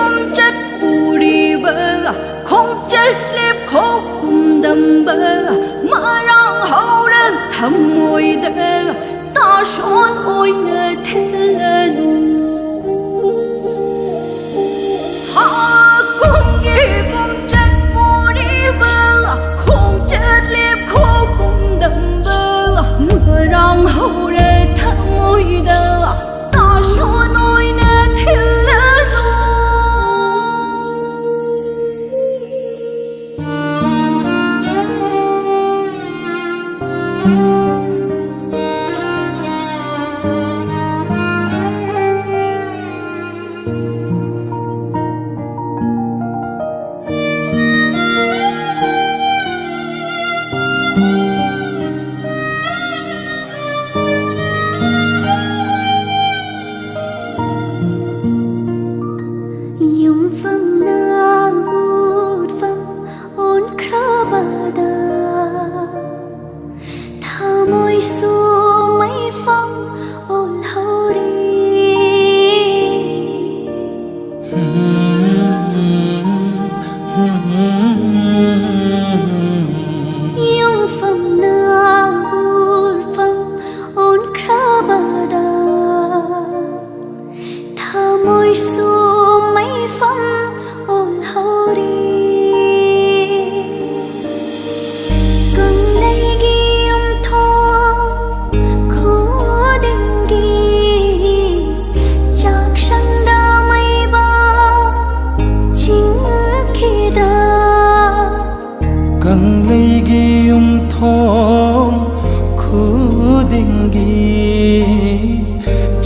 cũng chất bù đi bơ không chất liếp khóc cùng đầm bơ mà răng hậu đơn thầm môi đơ ta xôn ôi nè thế họ cũng ghi cũng chất bù đi bơ không chất liếp khóc cùng đầm bơ mà răng hậu đơn thầm môi đơ ta xôn ôi nè thế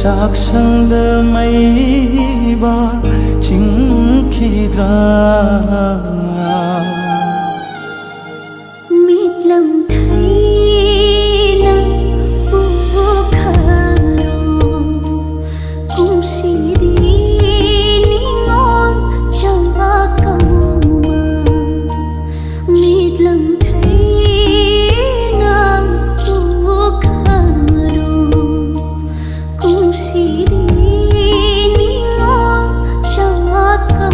chắc sang đơ mấy ba chính khi ra mít lòng thấy nắng buộc hà cũng chỉ đi ní ngon trong ba câu mà mít lòng thấy nắng buộc hà cũng chỉ đi ní ngon trong ba câu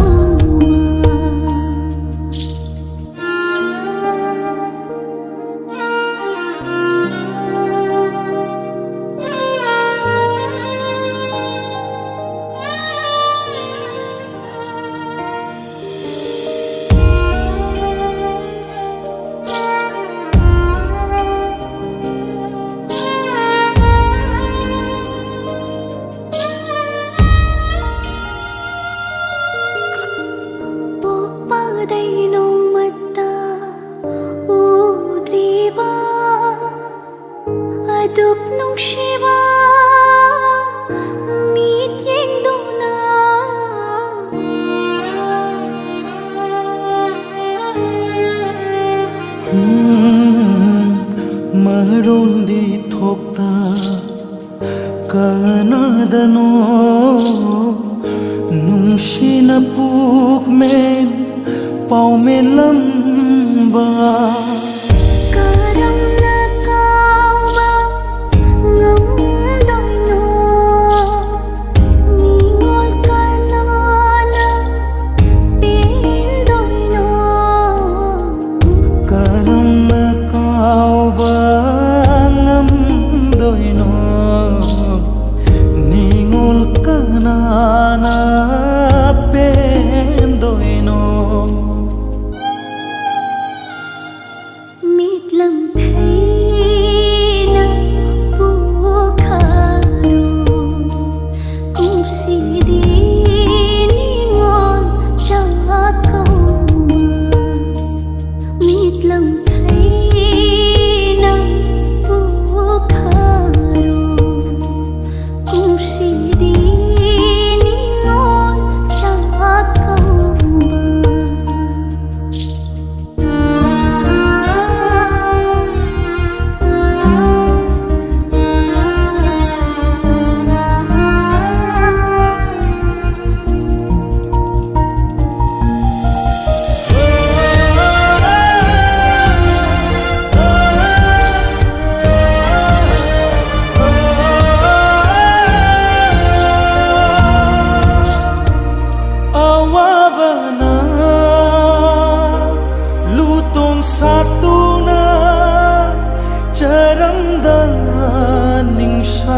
đây nông mata udriba aduk nung shiba mit yeng dona maron di thokta kanadano nung shina puk men pau me lamba karam na cao ba ngắm đôi nô ni ngồi ca na na bên đôi nô karam na cao ba ngắm đôi nô ni ngồi ca na bên đôi nô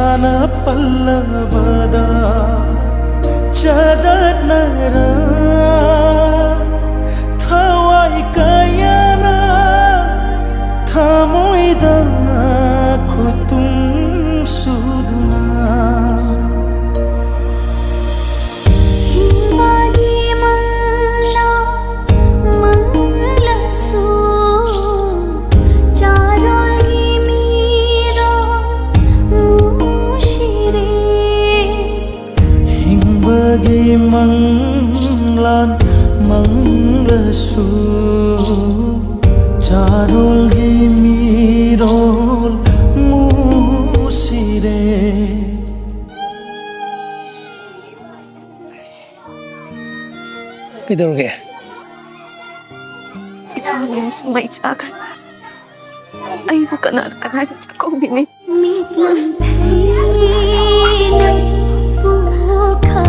ಧ್ಯಾನ ಪಲ್ಲವದ ಚದನರ ಥವಾಯಿ ಕಯನ ಥಮೊಯ್ದ ಖುತುಂ ಸುದುನಾ हिंबागी मंगला मंगलसो चारोगी मीरा मुशिरे ಹಿಂಬಗೆ ಮಂಗ್ಲಾನ್ ಮಂಗ್ಲಸು ಚಾರುಲ್ಗೆ ಮೀರೋಲ್ ಮೂಸಿರೆ Kailangan Ikaw sa may tsagan. Ayaw ka na kanalit sa kombinit. mitlang tasinang buka